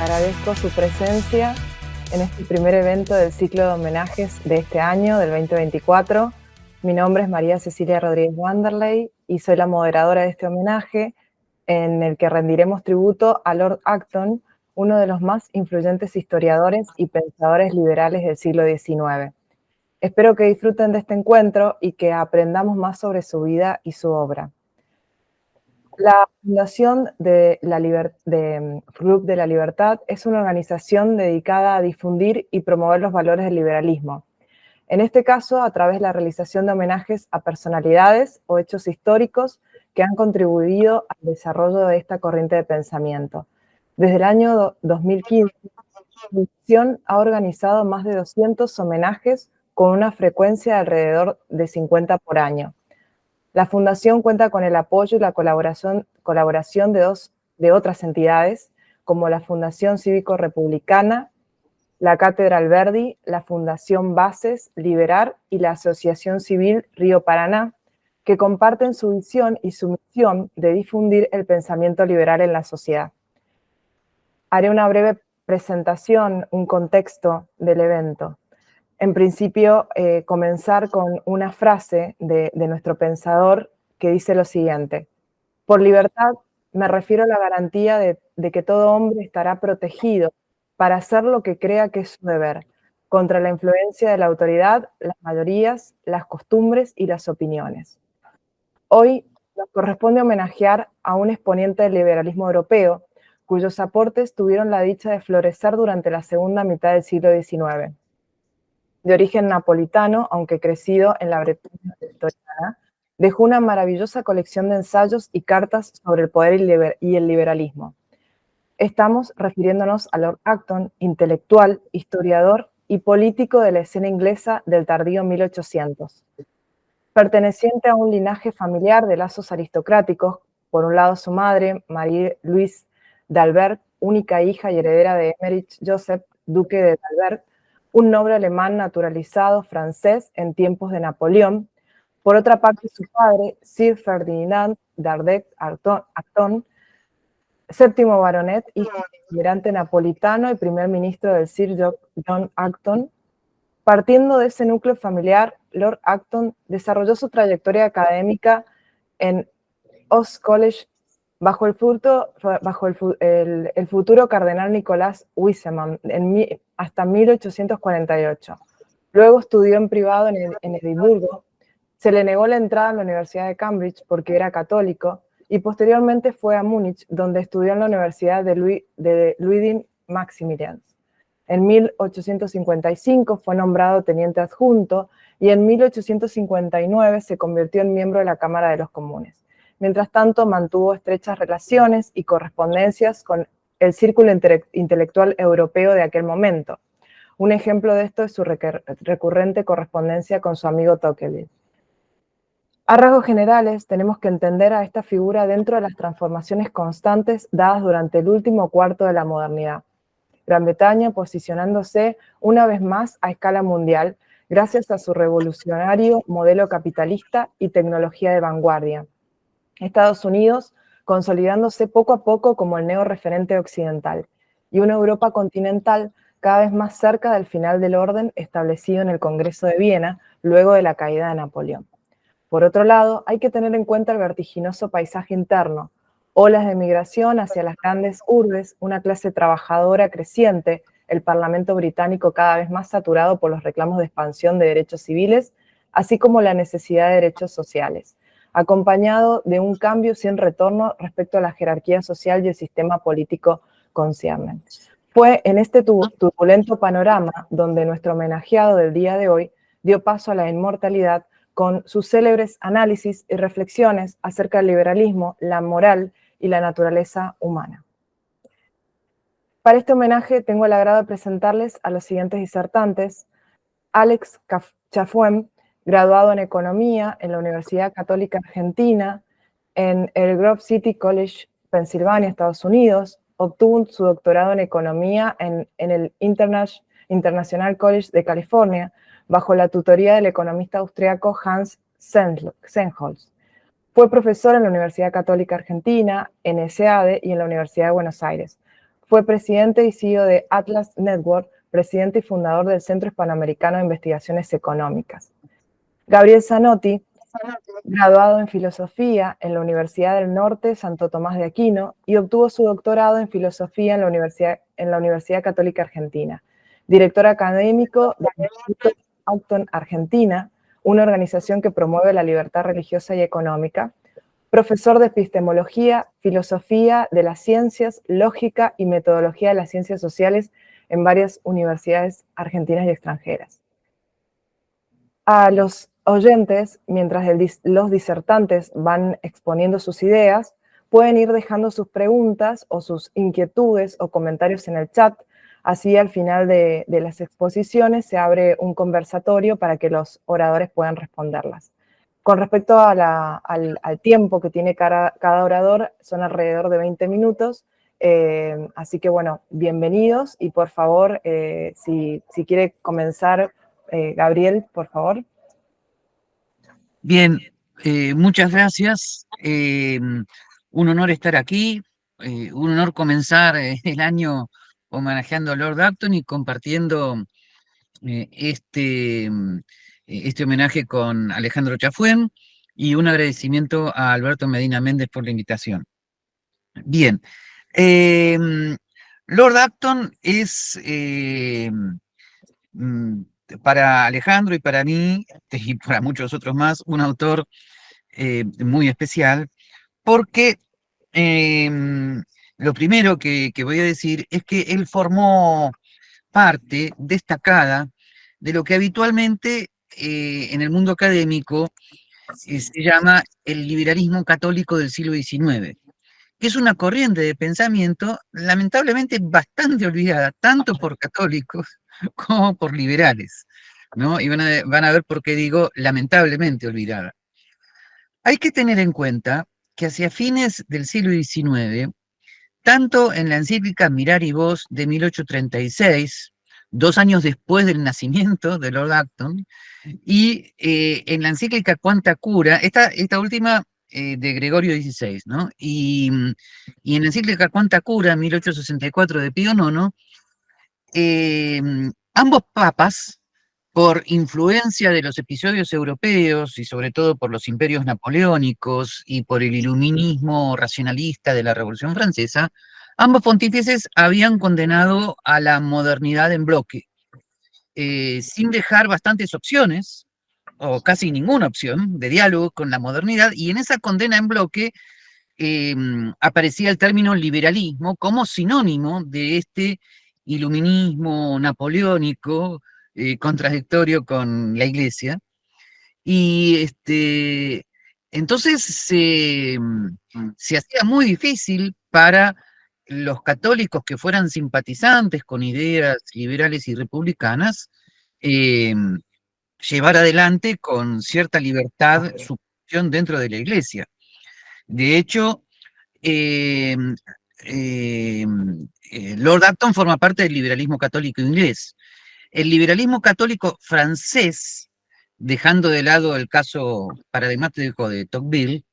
agradezco su presencia en este primer evento del ciclo de homenajes de este año, del 2024. Mi nombre es María Cecilia Rodríguez Wanderley y soy la moderadora de este homenaje en el que rendiremos tributo a Lord Acton, uno de los más influyentes historiadores y pensadores liberales del siglo XIX. Espero que disfruten de este encuentro y que aprendamos más sobre su vida y su obra. La Fundación de Club de la Libertad es una organización dedicada a difundir y promover los valores del liberalismo. En este caso, a través de la realización de homenajes a personalidades o hechos históricos que han contribuido al desarrollo de esta corriente de pensamiento. Desde el año 2015, la Fundación ha organizado más de 200 homenajes con una frecuencia de alrededor de 50 por año. La Fundación cuenta con el apoyo y la colaboración de otras entidades, como la Fundación Cívico-Republicana, la Cátedra Alberdi, la Fundación Bases, Liberar y la Asociación Civil Río Paraná, que comparten su visión y su misión de difundir el pensamiento liberal en la sociedad. Haré una breve presentación, un contexto del evento. En principio, comenzar con una frase de nuestro pensador que dice lo siguiente: por libertad me refiero a la garantía de que todo hombre estará protegido para hacer lo que crea que es su deber, contra la influencia de la autoridad, las mayorías, las costumbres y las opiniones. Hoy nos corresponde homenajear a un exponente del liberalismo europeo, cuyos aportes tuvieron la dicha de florecer durante la segunda mitad del siglo XIX. De origen napolitano, aunque crecido en la Bretaña victoriana, dejó una maravillosa colección de ensayos y cartas sobre el poder y el liberalismo. Estamos refiriéndonos a Lord Acton, intelectual, historiador y político de la escena inglesa del tardío 1800. Perteneciente a un linaje familiar de lazos aristocráticos, por un lado su madre, Marie-Louise d'Albert, única hija y heredera de Emmerich Joseph, duque de d'Albert, un noble alemán naturalizado francés en tiempos de Napoleón. Por otra parte, su padre, Sir Ferdinand d'Ardet-Acton, séptimo baronet, hijo de inmigrante napolitano y primer ministro del Sir John Acton. Partiendo de ese núcleo familiar, Lord Acton desarrolló su trayectoria académica en Oxford College bajo el futuro cardenal Nicolás Wiseman hasta 1848. Luego estudió en privado en Edimburgo. Se le negó la entrada a la Universidad de Cambridge porque era católico y posteriormente fue a Múnich, donde estudió en la Universidad de Ludwig-Maximilians. En 1855 fue nombrado teniente adjunto y en 1859 se convirtió en miembro de la Cámara de los Comunes. Mientras tanto, mantuvo estrechas relaciones y correspondencias con el círculo intelectual europeo de aquel momento. Un ejemplo de esto es su recurrente correspondencia con su amigo Tocqueville. A rasgos generales, tenemos que entender a esta figura dentro de las transformaciones constantes dadas durante el último cuarto de la modernidad. Gran Bretaña posicionándose una vez más a escala mundial gracias a su revolucionario modelo capitalista y tecnología de vanguardia. Estados Unidos consolidándose poco a poco como el neorreferente occidental, y una Europa continental cada vez más cerca del final del orden establecido en el Congreso de Viena luego de la caída de Napoleón. Por otro lado, hay que tener en cuenta el vertiginoso paisaje interno, olas de migración hacia las grandes urbes, una clase trabajadora creciente, el Parlamento británico cada vez más saturado por los reclamos de expansión de derechos civiles, así como la necesidad de derechos sociales, acompañado de un cambio sin retorno respecto a la jerarquía social y el sistema político concierne. Fue en este turbulento panorama donde nuestro homenajeado del día de hoy dio paso a la inmortalidad con sus célebres análisis y reflexiones acerca del liberalismo, la moral y la naturaleza humana. Para este homenaje tengo el agrado de presentarles a los siguientes disertantes: Alex Chafuem, graduado en Economía en la Universidad Católica Argentina, en el Grove City College, Pensilvania, Estados Unidos. Obtuvo su doctorado en Economía en el International College de California, bajo la tutoría del economista austriaco Hans Sennholz. Fue profesor en la Universidad Católica Argentina, en ESADE y en la Universidad de Buenos Aires. Fue presidente y CEO de Atlas Network, presidente y fundador del Centro Hispanoamericano de Investigaciones Económicas. Gabriel Zanotti, graduado en Filosofía en la Universidad del Norte Santo Tomás de Aquino y obtuvo su doctorado en Filosofía en la Universidad Católica Argentina. Director académico del Instituto Acton Argentina, una organización que promueve la libertad religiosa y económica. Profesor de Epistemología, Filosofía de las Ciencias, Lógica y Metodología de las Ciencias Sociales en varias universidades argentinas y extranjeras. A los oyentes, mientras los disertantes van exponiendo sus ideas, pueden ir dejando sus preguntas o sus inquietudes o comentarios en el chat. Así, al final de las exposiciones se abre un conversatorio para que los oradores puedan responderlas. Con respecto a al tiempo que tiene cada orador, son alrededor de 20 minutos. Así que, bueno, bienvenidos y por favor, si quiere comenzar, Gabriel, por favor. Bien, muchas gracias. Un honor estar aquí, un honor comenzar el año homenajeando a Lord Acton y compartiendo este homenaje con Alejandro Chafuen y un agradecimiento a Alberto Medina Méndez por la invitación. Bien, Lord Acton es mm, para Alejandro y para mí, y para muchos otros más, un autor muy especial, porque lo primero que voy a decir es que él formó parte destacada de lo que habitualmente en el mundo académico se llama el liberalismo católico del siglo XIX, que es una corriente de pensamiento lamentablemente bastante olvidada, tanto por católicos como por liberales, ¿no? Y van a ver por qué digo lamentablemente olvidada. Hay que tener en cuenta que hacia fines del siglo XIX, tanto en la encíclica Mirar y Vos de 1836, 2 años después del nacimiento de Lord Acton, y en la encíclica Quanta Cura, esta última de Gregorio XVI, ¿no? Y en la encíclica Quanta Cura, 1864 de Pío IX, ambos papas, por influencia de los episodios europeos y sobre todo por los imperios napoleónicos y por el iluminismo racionalista de la Revolución Francesa, ambos pontífices habían condenado a la modernidad en bloque, sin dejar bastantes opciones, o casi ninguna opción, de diálogo con la modernidad, y en esa condena en bloque aparecía el término liberalismo como sinónimo de este iluminismo napoleónico, contradictorio con la Iglesia. Y entonces se hacía muy difícil para los católicos que fueran simpatizantes con ideas liberales y republicanas eh, llevar adelante con cierta libertad su función dentro de la Iglesia. De hecho, eh, eh, Lord Acton forma parte del liberalismo católico inglés. El liberalismo católico francés, dejando de lado el caso paradigmático de Tocqueville,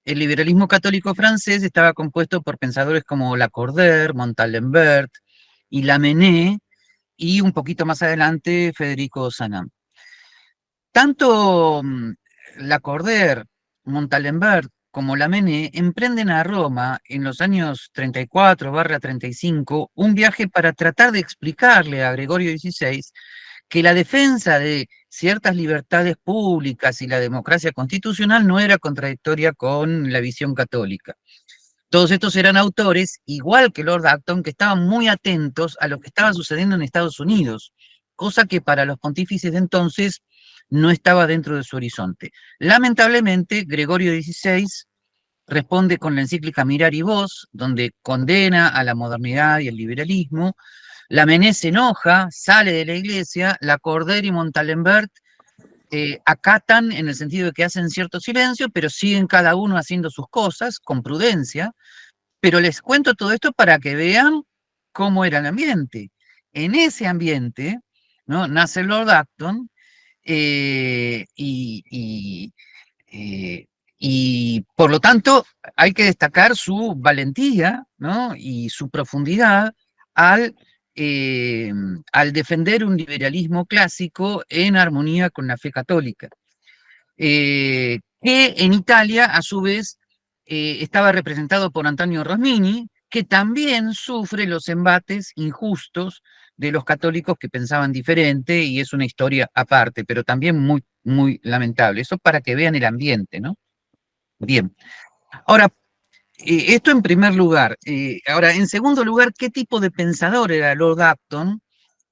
el liberalismo católico francés estaba compuesto por pensadores como Lacordaire, Montalembert y Lamennais, y un poquito más adelante Federico Sanan. Tanto Lacordaire, Montalembert como Lamennais emprenden a Roma en los años 34-35 un viaje para tratar de explicarle a Gregorio XVI que la defensa de ciertas libertades públicas y la democracia constitucional no era contradictoria con la visión católica. Todos estos eran autores, igual que Lord Acton, que estaban muy atentos a lo que estaba sucediendo en Estados Unidos, cosa que para los pontífices de entonces no estaba dentro de su horizonte. Lamentablemente, Gregorio XVI responde con la encíclica Mirar y Vos, donde condena a la modernidad y el liberalismo. Lamennais se enoja, sale de la iglesia, Lacordaire y Montalembert acatan en el sentido de que hacen cierto silencio, pero siguen cada uno haciendo sus cosas con prudencia. Pero les cuento todo esto para que vean cómo era el ambiente. En ese ambiente, ¿no? Nace Lord Acton eh, y, y, eh, y por lo tanto hay que destacar su valentía, ¿no? Y su profundidad al, al defender un liberalismo clásico en armonía con la fe católica, que en Italia, a su vez, estaba representado por Antonio Rosmini, que también sufre los embates injustos de los católicos que pensaban diferente, y es una historia aparte, pero también muy, muy lamentable. Eso para que vean el ambiente, ¿no? Bien. Ahora, esto en primer lugar. Ahora, en segundo lugar, ¿qué tipo de pensador era Lord Acton,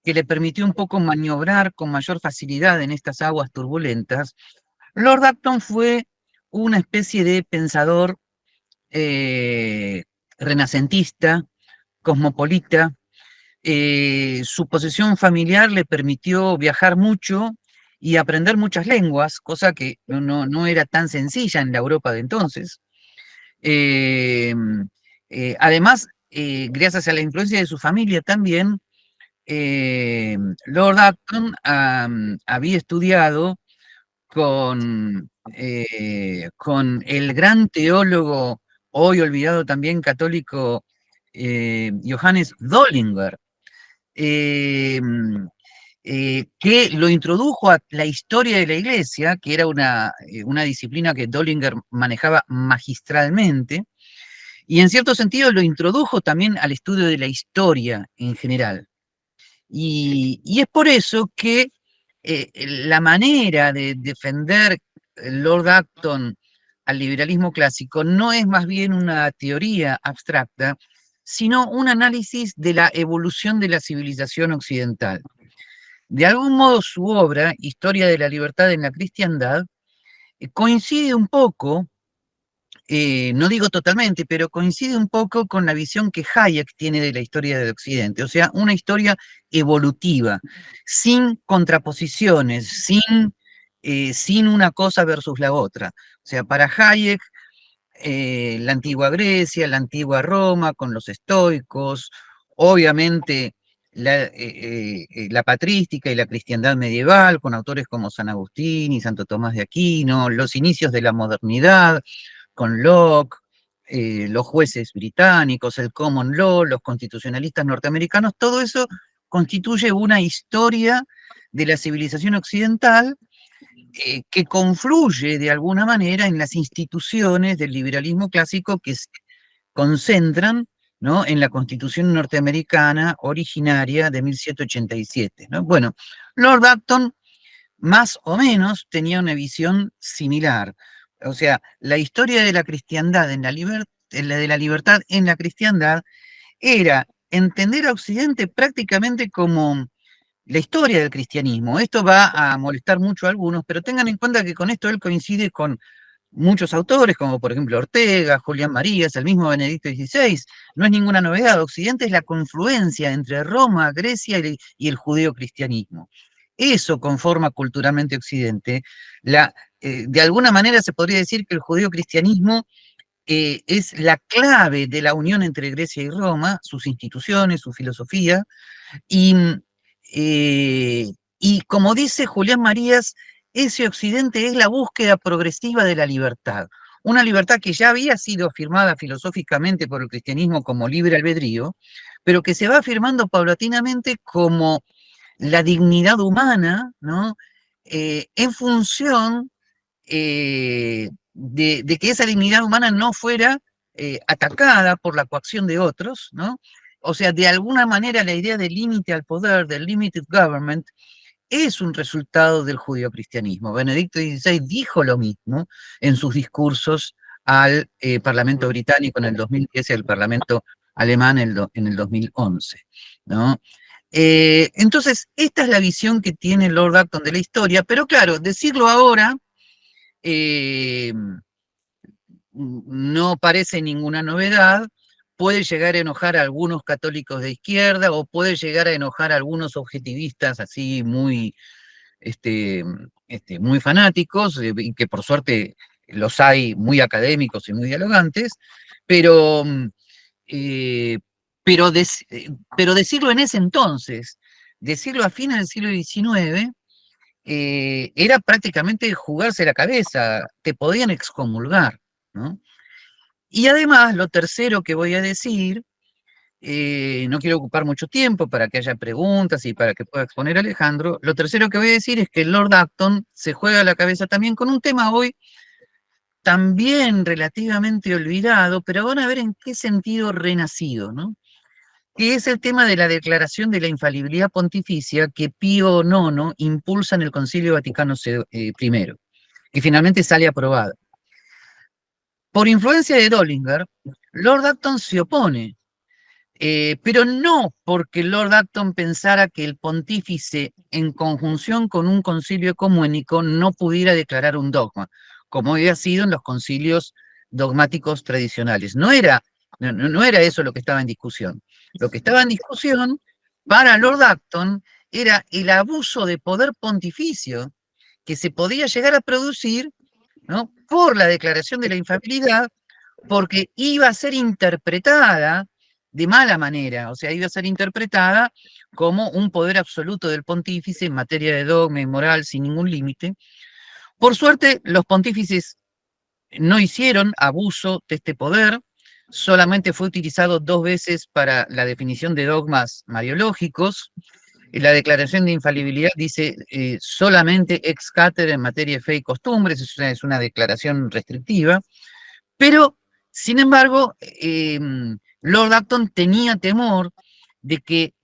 que le permitió un poco maniobrar con mayor facilidad en estas aguas turbulentas? Lord Acton fue una especie de pensador eh, renacentista, cosmopolita. Su posesión familiar le permitió viajar mucho y aprender muchas lenguas, cosa que no era tan sencilla en la Europa de entonces. Eh, Además, gracias a la influencia de su familia también, eh, Lord Acton había estudiado con el gran teólogo, hoy olvidado también católico, Johannes Dollinger, eh, que lo introdujo a la historia de la iglesia, que era una disciplina que Dollinger manejaba magistralmente, y en cierto sentido lo introdujo también al estudio de la historia en general. Y es por eso que la manera de defender Lord Acton al liberalismo clásico no es más bien una teoría abstracta, sino un análisis de la evolución de la civilización occidental. De algún modo su obra, Historia de la Libertad en la Cristiandad, coincide un poco, no digo totalmente, pero coincide un poco con la visión que Hayek tiene de la historia del Occidente, o sea, una historia evolutiva, sin contraposiciones, sin una cosa versus la otra. O sea, para Hayek, la antigua Grecia, la antigua Roma, con los estoicos, obviamente la patrística y la cristiandad medieval, con autores como San Agustín y Santo Tomás de Aquino, los inicios de la modernidad, con Locke, los jueces británicos, el common law, los constitucionalistas norteamericanos, todo eso constituye una historia de la civilización occidental que confluye de alguna manera en las instituciones del liberalismo clásico que se concentran, ¿no?, en la Constitución norteamericana originaria de 1787, ¿no? Bueno, Lord Acton más o menos tenía una visión similar. O sea, la historia de la cristiandad de la libertad en la cristiandad era entender a Occidente prácticamente como la historia del cristianismo. Esto va a molestar mucho a algunos, pero tengan en cuenta que con esto él coincide con muchos autores, como por ejemplo Ortega, Julián Marías, el mismo Benedicto XVI. No es ninguna novedad. Occidente es la confluencia entre Roma, Grecia y el judeocristianismo. Eso conforma culturalmente Occidente. De alguna manera se podría decir que el judeocristianismo es la clave de la unión entre Grecia y Roma, sus instituciones, su filosofía, y, y como dice Julián Marías, ese Occidente es la búsqueda progresiva de la libertad. Una libertad que ya había sido afirmada filosóficamente por el cristianismo como libre albedrío, pero que se va afirmando paulatinamente como la dignidad humana, ¿no? En función de que esa dignidad humana no fuera atacada por la coacción de otros, ¿no? O sea, de alguna manera la idea del límite al poder, del limited government, es un resultado del judeocristianismo. Benedicto XVI dijo lo mismo en sus discursos al Parlamento británico en el 2010 y al Parlamento alemán en el 2011, ¿no? Entonces, esta es la visión que tiene Lord Acton de la historia, pero claro, decirlo ahora eh, no parece ninguna novedad, puede llegar a enojar a algunos católicos de izquierda o puede llegar a enojar a algunos objetivistas así muy, este, muy fanáticos, y que por suerte los hay muy académicos y muy dialogantes, pero, eh, pero decirlo en ese entonces, decirlo a fines del siglo XIX, era prácticamente jugarse la cabeza, te podían excomulgar, ¿no? Y además, lo tercero que voy a decir No quiero ocupar mucho tiempo para que haya preguntas y para que pueda exponer Alejandro. Lo tercero que voy a decir es que Lord Acton se juega la cabeza también con un tema hoy también relativamente olvidado, pero van a ver en qué sentido renacido, ¿no? Que es el tema de la declaración de la infalibilidad pontificia que Pío IX impulsa en el Concilio Vaticano I, que finalmente sale aprobada. Por influencia de Dollinger, Lord Acton se opone, pero no porque Lord Acton pensara que el pontífice, en conjunción con un concilio ecuménico, no pudiera declarar un dogma, como había sido en los concilios dogmáticos tradicionales. No era eso lo que estaba en discusión. Lo que estaba en discusión para Lord Acton era el abuso de poder pontificio que se podía llegar a producir, ¿no?, por la declaración de la infalibilidad, porque iba a ser interpretada de mala manera, o sea, iba a ser interpretada como un poder absoluto del pontífice en materia de dogma y moral sin ningún límite. Por suerte, los pontífices no hicieron abuso de este poder, solamente fue utilizado 2 veces para la definición de dogmas mariológicos. La declaración de infalibilidad dice solamente ex cátedra en materia de fe y costumbres, es una declaración restrictiva, pero, sin embargo, Lord Acton tenía temor de que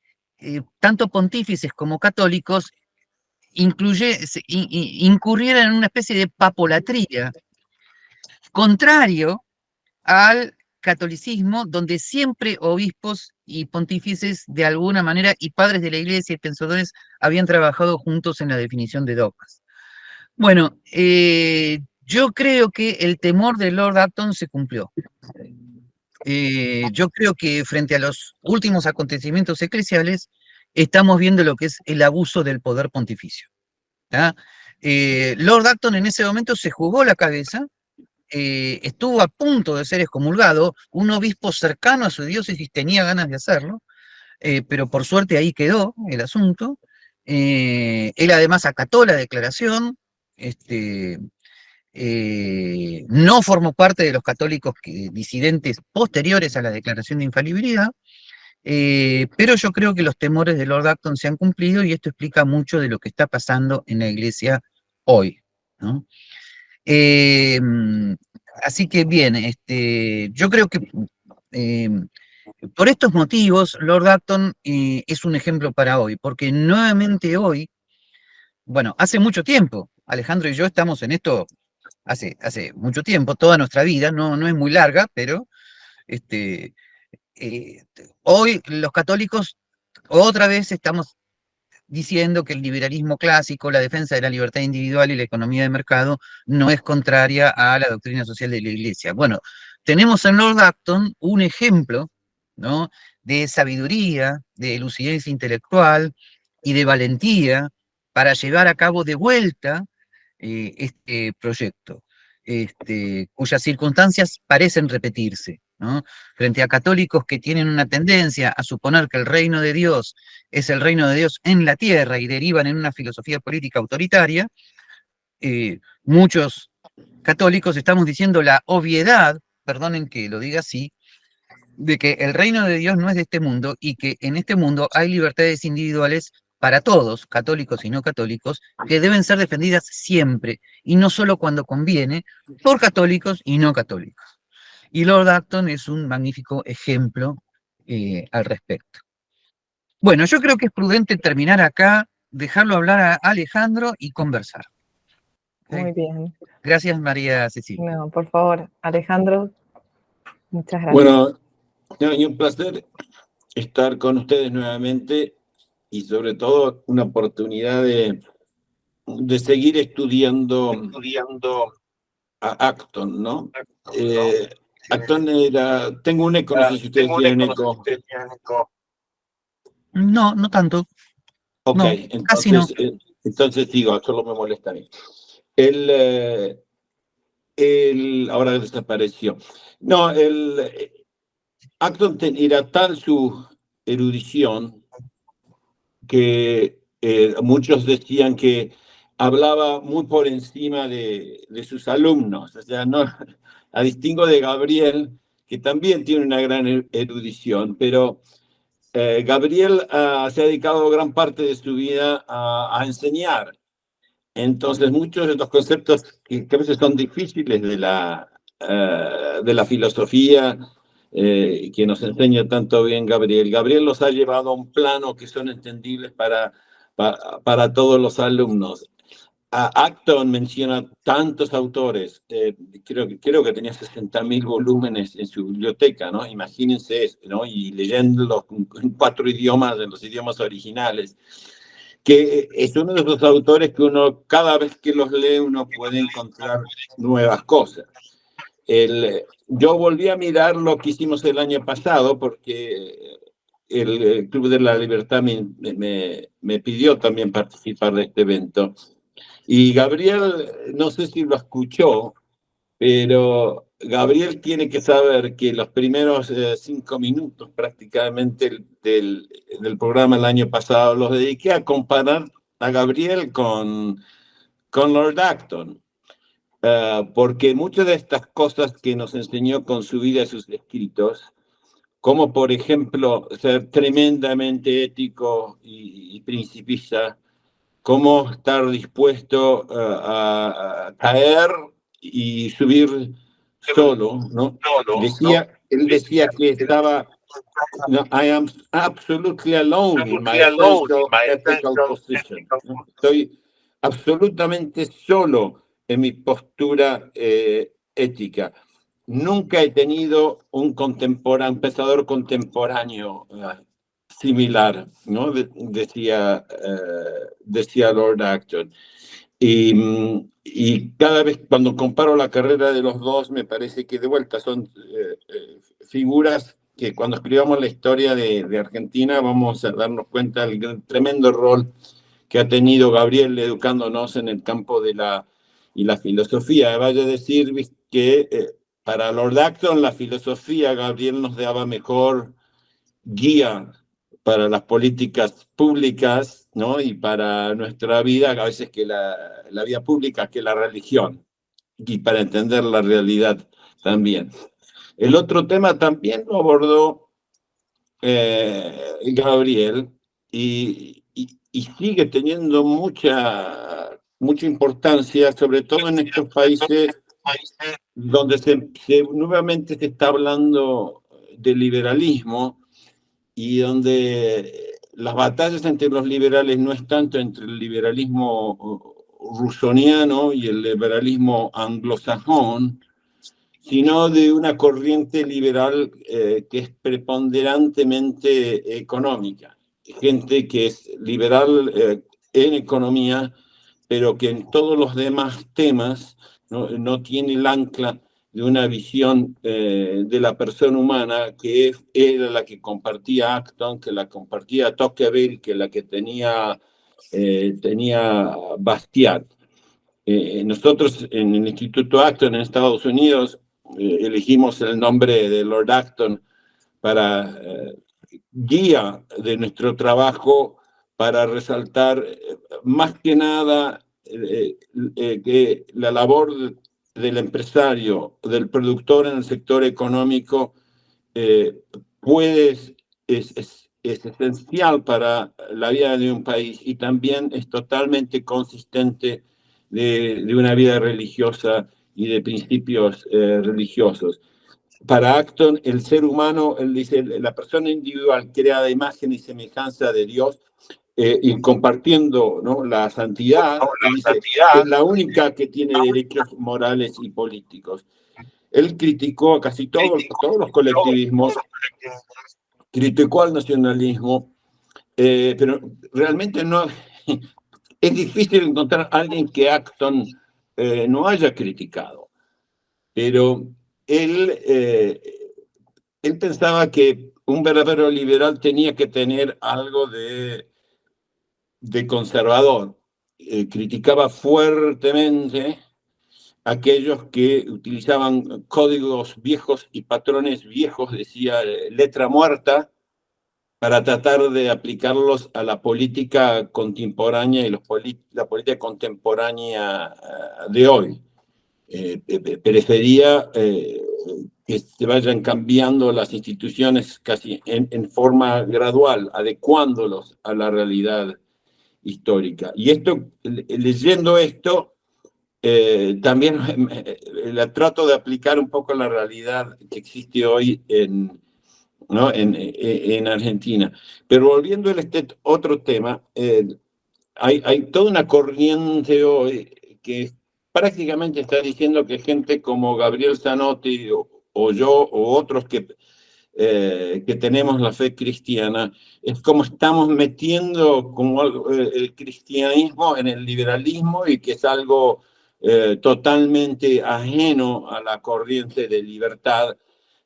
tanto pontífices como católicos incurrieran en una especie de papolatría, contrario al catolicismo, donde siempre obispos y pontífices de alguna manera y padres de la iglesia y pensadores habían trabajado juntos en la definición de dogmas. Bueno, yo creo que el temor de Lord Acton se cumplió. Yo creo que frente a los últimos acontecimientos eclesiales, estamos viendo lo que es el abuso del poder pontificio. Lord Acton en ese momento se jugó la cabeza, estuvo a punto de ser excomulgado, un obispo cercano a su diócesis tenía ganas de hacerlo, pero por suerte ahí quedó el asunto. Él además acató la declaración, este, no formó parte de los católicos disidentes posteriores a la declaración de infalibilidad, pero yo creo que los temores de Lord Acton se han cumplido y esto explica mucho de lo que está pasando en la iglesia hoy, ¿no? Eh, Así que bien, yo creo que eh, por estos motivos Lord Acton es un ejemplo para hoy, porque nuevamente hoy, bueno, hace mucho tiempo, Alejandro y yo estamos en esto hace mucho tiempo, toda nuestra vida, no es muy larga, pero este, eh, hoy los católicos otra vez estamos diciendo que el liberalismo clásico, la defensa de la libertad individual y la economía de mercado no es contraria a la doctrina social de la Iglesia. Bueno, tenemos en Lord Acton un ejemplo, ¿no?, de sabiduría, de lucidez intelectual y de valentía para llevar a cabo de vuelta este proyecto, cuyas circunstancias parecen repetirse, ¿no? Frente a católicos que tienen una tendencia a suponer que el reino de Dios es el reino de Dios en la tierra y derivan en una filosofía política autoritaria, muchos católicos estamos diciendo la obviedad, perdonen que lo diga así, de que el reino de Dios no es de este mundo y que en este mundo hay libertades individuales para todos, católicos y no católicos, que deben ser defendidas siempre y no solo cuando conviene, por católicos y no católicos. Y Lord Acton es un magnífico ejemplo al respecto. Bueno, yo creo que es prudente terminar acá, dejarlo hablar a Alejandro y conversar. Muy bien. Gracias, María Cecilia. No, por favor, Alejandro, muchas gracias. Bueno, y un placer estar con ustedes nuevamente y sobre todo una oportunidad de seguir estudiando a Acton, ¿no? Acton era... Tengo un eco, no sé si ustedes tienen eco. No, no tanto. Ok, no, casi no. Entonces digo, solo me molesta a mí. Ahora desapareció. No, Acton era tal su erudición que muchos decían que hablaba muy por encima de sus alumnos. O sea, no, a distingo de Gabriel, que también tiene una gran erudición, pero Gabriel se ha dedicado gran parte de su vida a enseñar. Entonces, muchos de los conceptos que a veces son difíciles de la filosofía que nos enseña tanto bien Gabriel, Gabriel los ha llevado a un plano que son entendibles para todos los alumnos. Acton menciona tantos autores, creo que tenía 60.000 volúmenes en su biblioteca, ¿no? Imagínense eso, ¿no? Y leyéndolos en 4 idiomas, en los idiomas originales, que es uno de esos autores que uno, cada vez que los lee, uno puede encontrar nuevas cosas. Yo volví a mirar lo que hicimos el año pasado, porque el Club de la Libertad me pidió también participar de este evento. Y Gabriel, no sé si lo escuchó, pero Gabriel tiene que saber que los primeros 5 minutos prácticamente del programa el año pasado los dediqué a comparar a Gabriel con Lord Acton, porque muchas de estas cosas que nos enseñó con su vida y sus escritos, como por ejemplo ser tremendamente ético y principista, cómo estar dispuesto a caer y subir solo, ¿no? Él decía que estaba, no, I am absolutely alone in my essential ethical position. ¿No? Estoy absolutamente solo en mi postura ética. Nunca he tenido un pensador contemporáneo similar, ¿no? Decía Lord Acton. Y cada vez cuando comparo la carrera de los dos, me parece que de vuelta son figuras que cuando escribamos la historia de Argentina vamos a darnos cuenta del tremendo rol que ha tenido Gabriel educándonos en el campo de la filosofía. Vaya a decir que para Lord Acton la filosofía, Gabriel nos daba mejor guía para las políticas públicas, ¿no? Y para nuestra vida, a veces que la vida pública, que la religión, y para entender la realidad también. El otro tema también lo abordó Gabriel y sigue teniendo mucha importancia, sobre todo en estos países donde nuevamente se está hablando de liberalismo, y donde las batallas entre los liberales no es tanto entre el liberalismo rusoniano y el liberalismo anglosajón, sino de una corriente liberal que es preponderantemente económica. Gente que es liberal en economía, pero que en todos los demás temas no tiene el ancla de una visión de la persona humana que era la que compartía Acton, que la compartía Tocqueville, que la que tenía Bastiat. Nosotros en el Instituto Acton en Estados Unidos elegimos el nombre de Lord Acton para guía de nuestro trabajo, para resaltar más que nada que la labor del empresario, del productor en el sector económico, es esencial para la vida de un país y también es totalmente consistente de una vida religiosa y de principios religiosos. Para Acton, el ser humano, él dice, la persona individual creada a imagen y semejanza de Dios, y compartiendo, ¿no?, la santidad, dice, es la única que tiene derechos morales y políticos. Él criticó a casi todos los colectivismos, criticó al nacionalismo, pero realmente no es difícil encontrar a alguien que Acton no haya criticado. Pero él pensaba que un verdadero liberal tenía que tener algo de conservador. Criticaba fuertemente a aquellos que utilizaban códigos viejos y patrones viejos, decía, letra muerta, para tratar de aplicarlos a la política contemporánea y la política contemporánea de hoy. Prefería que se vayan cambiando las instituciones casi en forma gradual, adecuándolos a la realidad histórica. Y esto, leyendo esto, también la trato de aplicar un poco a la realidad que existe hoy ¿no? en Argentina. Pero volviendo a este otro tema, hay toda una corriente hoy que prácticamente está diciendo que gente como Gabriel Zanotti o yo o otros que tenemos la fe cristiana, es como estamos metiendo como el cristianismo en el liberalismo y que es algo totalmente ajeno a la corriente de libertad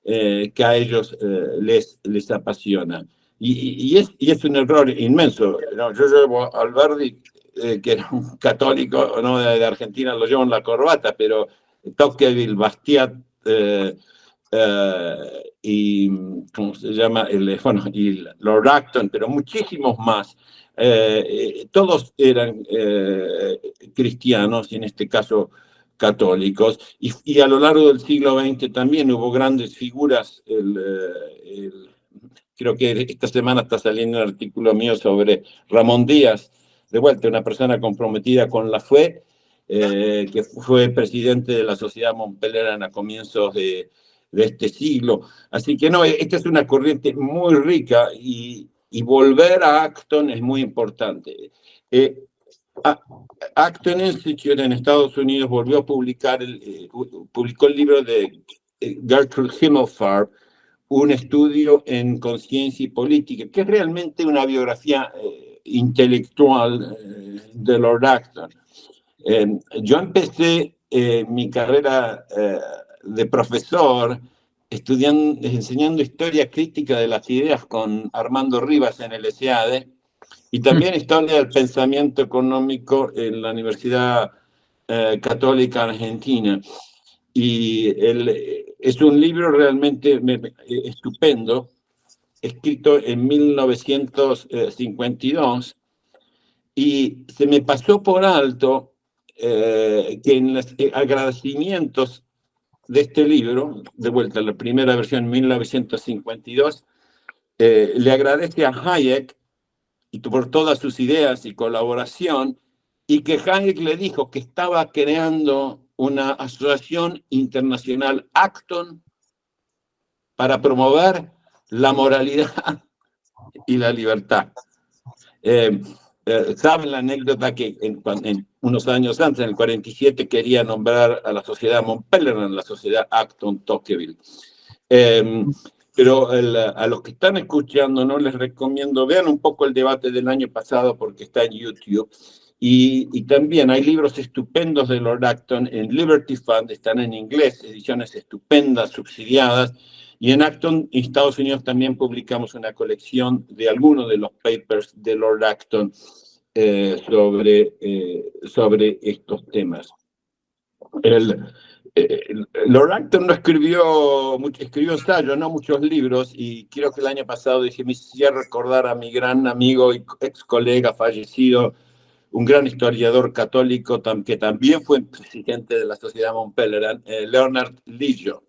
que a ellos les apasiona. Y es un error inmenso. ¿No? Yo llevo a Alberdi, que era un católico, ¿no? de Argentina, lo llevo en la corbata, pero Tocqueville, Bastiat, y ¿cómo se llama? Bueno, y Lord Acton, pero muchísimos más. Todos eran cristianos, y en este caso católicos, y a lo largo del siglo XX también hubo grandes figuras. Creo que esta semana está saliendo un artículo mío sobre Ramón Díaz, de vuelta, una persona comprometida con la fe, que fue presidente de la Sociedad Montpellier a comienzos de este siglo. Así que no, esta es una corriente muy rica y volver a Acton es muy importante. Acton Institute en Estados Unidos volvió a publicar, publicó el libro de Gertrude Himmelfarb, un estudio en conciencia y política, que es realmente una biografía intelectual de Lord Acton. Yo empecé mi carrera de profesor enseñando historia crítica de las ideas con Armando Rivas en el SEADE y también historia del pensamiento económico en la Universidad Católica Argentina. Y es un libro realmente estupendo, escrito en 1952, y se me pasó por alto que en los agradecimientos de este libro, de vuelta, la primera versión en 1952, le agradece a Hayek y por todas sus ideas y colaboración, y que Hayek le dijo que estaba creando una asociación internacional, Acton, para promover la moralidad y la libertad. Saben la anécdota que en unos años antes, en el 47, quería nombrar a la sociedad Montpellier en la sociedad Acton-Tocqueville. Pero a los que están escuchando, no les recomiendo, vean un poco el debate del año pasado porque está en YouTube. Y también hay libros estupendos de Lord Acton en Liberty Fund, están en inglés, ediciones estupendas, subsidiadas. Y en Acton, en Estados Unidos, también publicamos una colección de algunos de los papers de Lord Acton sobre estos temas. Lord Acton no escribió ensayos, no muchos libros, y creo que el año pasado me hacía recordar a mi gran amigo y ex colega fallecido, un gran historiador católico que también fue presidente de la Sociedad Montpellier, Leonard Lillo.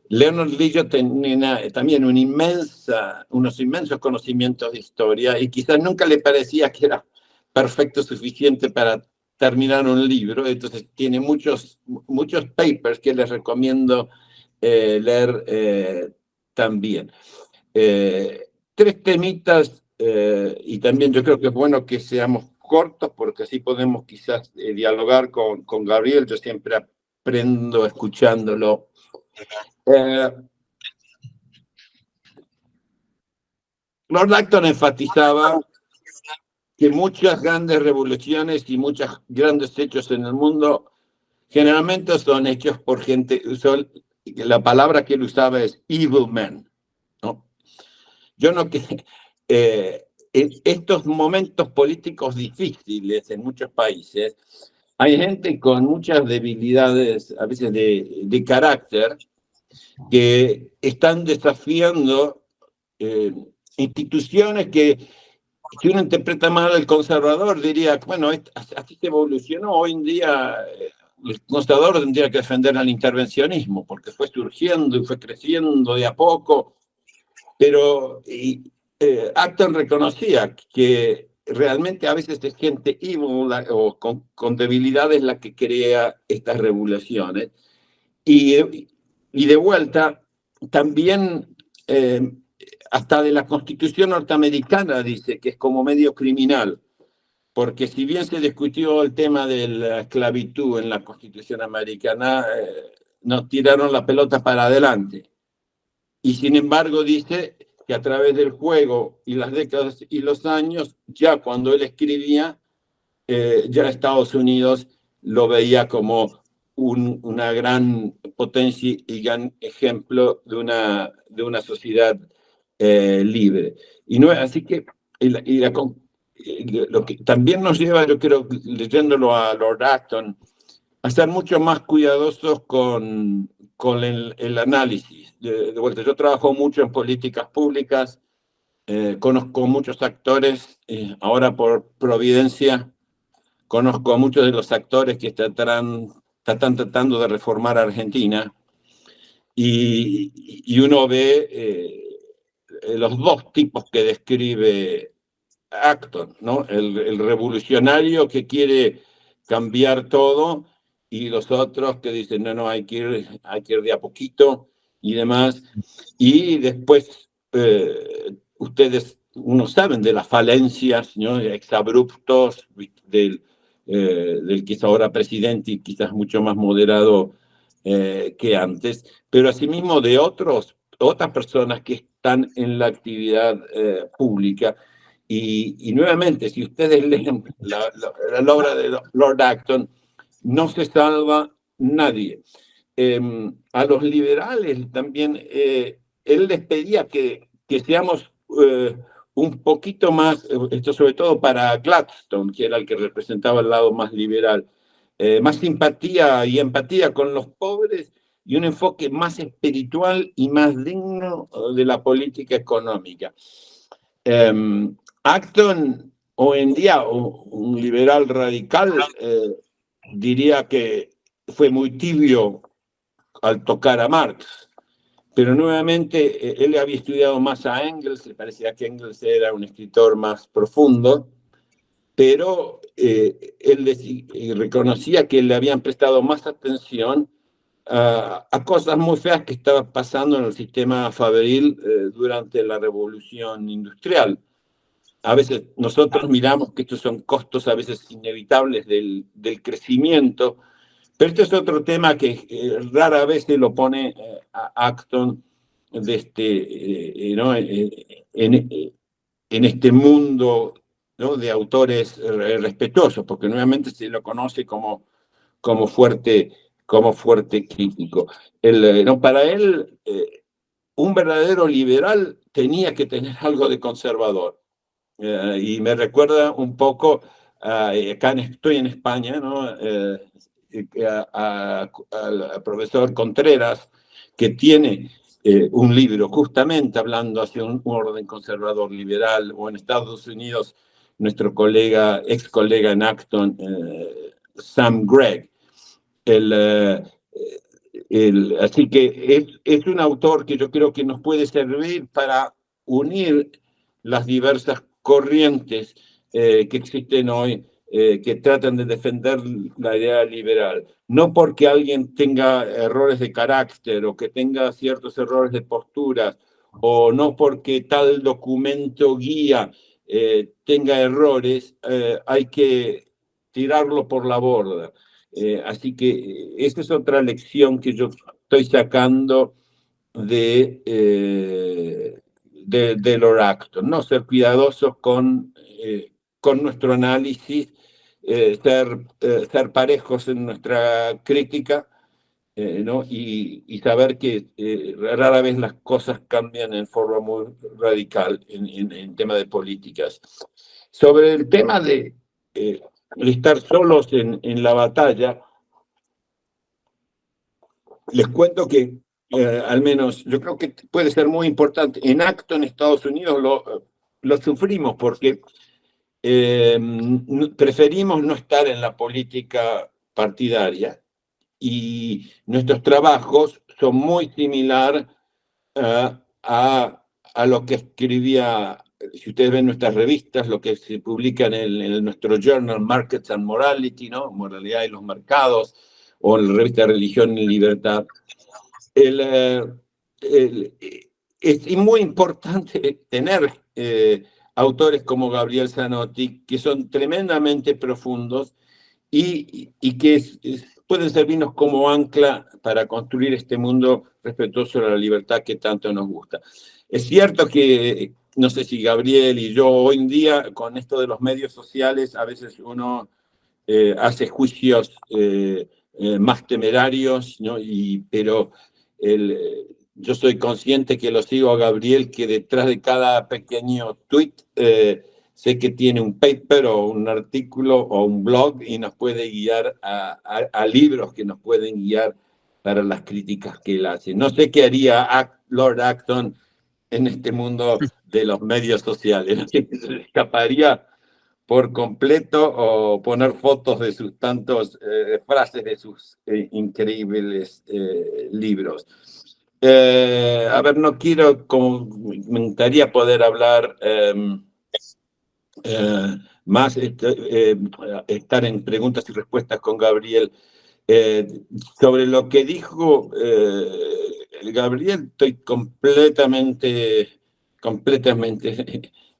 Leonard Lillo tenía también unos inmensos conocimientos de historia y quizás nunca le parecía que era perfecto, suficiente para terminar un libro. Entonces tiene muchos papers que les recomiendo leer también. Tres temitas, y también yo creo que es bueno que seamos cortos porque así podemos quizás dialogar con Gabriel. Yo siempre aprendo escuchándolo. Lord Acton enfatizaba que muchas grandes revoluciones y muchos grandes hechos en el mundo generalmente son hechos por gente, la palabra que él usaba es evil men, ¿no? Yo no que en estos momentos políticos difíciles en muchos países hay gente con muchas debilidades, a veces de carácter, que están desafiando instituciones que, si uno interpreta mal al conservador, diría, bueno, así se evolucionó. Hoy en día el conservador tendría que defender al intervencionismo, porque fue surgiendo y fue creciendo de a poco, pero Acton reconocía que realmente a veces es gente evil o con debilidades la que crea estas regulaciones. Y de vuelta, también hasta de la Constitución norteamericana dice que es como medio criminal, porque si bien se discutió el tema de la esclavitud en la Constitución americana, nos tiraron la pelota para adelante. Y sin embargo dice que a través del juego y las décadas y los años, ya cuando él escribía, ya Estados Unidos lo veía como una gran potencia y gran ejemplo de una sociedad libre. Y no, así que lo que también nos lleva, yo creo, leyéndolo a Lord Acton, a ser mucho más cuidadosos con el análisis. De vuelta, yo trabajo mucho en políticas públicas, conozco muchos actores, ahora por providencia conozco a muchos de los actores que están tratando de reformar a Argentina, y uno ve los dos tipos que describe Acton, ¿no? El revolucionario que quiere cambiar todo, y los otros que dicen, no, hay que ir de a poquito y demás. Y después ustedes, uno saben de las falencias, ¿no? Exabruptos del que es ahora presidente y quizás mucho más moderado que antes, pero asimismo de otras personas que están en la actividad pública. Y nuevamente, si ustedes leen la obra de Lord Acton, no se salva nadie. A los liberales también, él les pedía que seamos un poquito más, esto sobre todo para Gladstone, que era el que representaba el lado más liberal, más simpatía y empatía con los pobres y un enfoque más espiritual y más digno de la política económica. Acton, hoy en día, un liberal radical, diría que fue muy tibio al tocar a Marx, pero nuevamente él había estudiado más a Engels, le parecía que Engels era un escritor más profundo, pero él reconocía que le habían prestado más atención a cosas muy feas que estaban pasando en el sistema fabril durante la revolución industrial. A veces nosotros miramos que estos son costos a veces inevitables del crecimiento, pero este es otro tema que rara vez se lo pone a Acton ¿no? En este mundo, ¿no? De autores respetuosos, porque nuevamente se lo conoce como fuerte crítico. ¿No? Para él, un verdadero liberal tenía que tener algo de conservador. Y me recuerda un poco, acá estoy en España, ¿no? Al profesor Contreras, que tiene un libro justamente hablando hacia un orden conservador liberal, o en Estados Unidos nuestro ex colega en Acton, Sam Gregg. Así que es un autor que yo creo que nos puede servir para unir las diversas corrientes que existen hoy, que tratan de defender la idea liberal. No porque alguien tenga errores de carácter o que tenga ciertos errores de postura, o no porque tal documento guía tenga errores, hay que tirarlo por la borda. Así que esta es otra lección que yo estoy sacando de Lord Acton, ¿no? Ser cuidadosos con nuestro análisis, ser parejos en nuestra crítica, ¿no? Y saber que rara vez las cosas cambian en forma muy radical en tema de políticas. Sobre el tema de estar solos en la batalla, les cuento que al menos yo creo que puede ser muy importante. En Acton, en Estados Unidos, lo sufrimos porque preferimos no estar en la política partidaria, y nuestros trabajos son muy similares a lo que escribía, si ustedes ven nuestras revistas, lo que se publica en nuestro journal Markets and Morality, ¿no? Moralidad y los mercados, o en la revista Religión y Libertad. Es muy importante tener autores como Gabriel Zanotti, que son tremendamente profundos y que pueden servirnos como ancla para construir este mundo respetuoso de la libertad que tanto nos gusta. Es cierto que, no sé si Gabriel y yo hoy en día, con esto de los medios sociales, a veces uno hace juicios más temerarios, ¿no? Pero yo soy consciente que lo sigo a Gabriel, que detrás de cada pequeño tweet sé que tiene un paper o un artículo o un blog y nos puede guiar a libros que nos pueden guiar para las críticas que él hace. No sé qué haría Lord Acton en este mundo de los medios sociales. ¿Se escaparía por completo o poner fotos de sus tantos frases de sus increíbles libros? A ver, no quiero, como me gustaría poder hablar más, estar en preguntas y respuestas con Gabriel. Sobre lo que dijo Gabriel, estoy completamente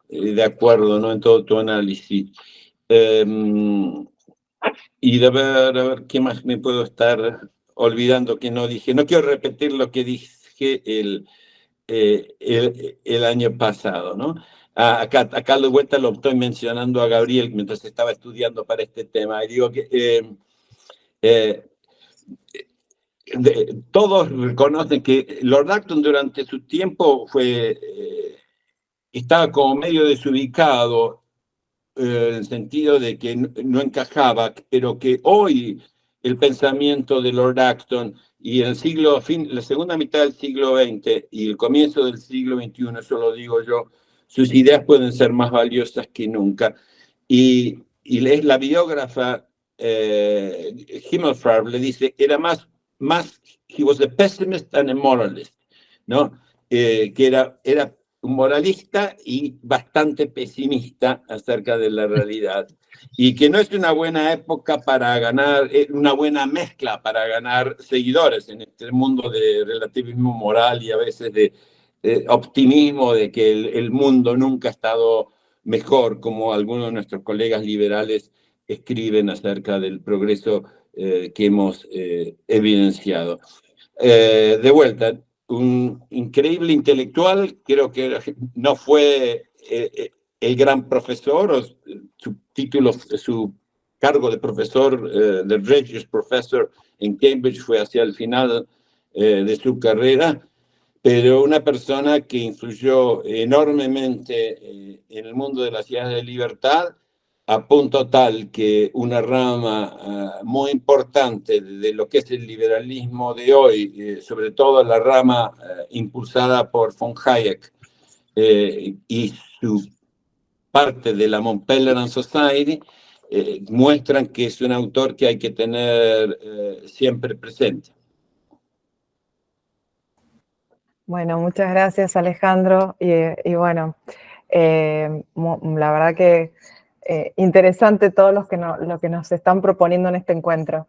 de acuerdo, ¿no? En todo tu análisis. Y a ver, ¿qué más me puedo estar olvidando que no dije? No quiero repetir lo que dije el año pasado, ¿no? Acá de vuelta lo estoy mencionando a Gabriel mientras estaba estudiando para este tema. Y digo que todos reconocen que Lord Acton durante su tiempo estaba como medio desubicado, en el sentido de que no encajaba, pero que hoy el pensamiento de Lord Acton y en la segunda mitad del siglo XX y el comienzo del siglo XXI, eso lo digo yo, sus ideas pueden ser más valiosas que nunca. Y la biógrafa Himmelfarb le dice, era más, he was a pessimist and a moralist, ¿no? Que era un moralista y bastante pesimista acerca de la realidad. Y que no es una buena época para ganar, una buena mezcla para ganar seguidores en este mundo de relativismo moral y a veces de optimismo de que el mundo nunca ha estado mejor, como algunos de nuestros colegas liberales escriben acerca del progreso que hemos evidenciado. De vuelta, un increíble intelectual, creo que no fue el gran profesor, su título, su cargo de profesor, de Regius Professor en Cambridge fue hacia el final de su carrera, pero una persona que influyó enormemente en el mundo de las ideas de libertad, a punto tal que una rama muy importante de lo que es el liberalismo de hoy, sobre todo la rama impulsada por von Hayek y su parte de la Mont Pelerin Society, muestran que es un autor que hay que tener siempre presente. Bueno, muchas gracias, Alejandro. Y bueno, la verdad que interesante todo lo que nos están proponiendo en este encuentro.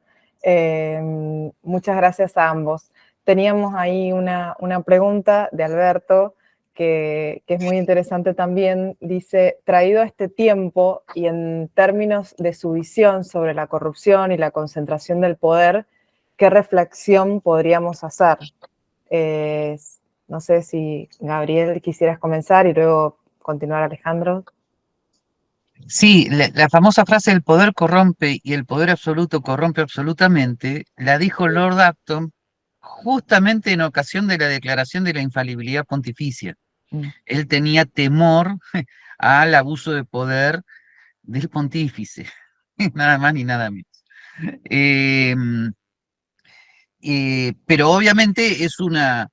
Muchas gracias a ambos. Teníamos ahí una pregunta de Alberto que es muy interesante también. Dice, traído a este tiempo y en términos de su visión sobre la corrupción y la concentración del poder, ¿qué reflexión podríamos hacer? No sé si Gabriel quisieras comenzar y luego continuar Alejandro. Sí, la famosa frase el poder corrompe y el poder absoluto corrompe absolutamente, la dijo Lord Acton justamente en ocasión de la declaración de la infalibilidad pontificia. Él tenía temor al abuso de poder del pontífice, nada más ni nada menos. Pero obviamente es una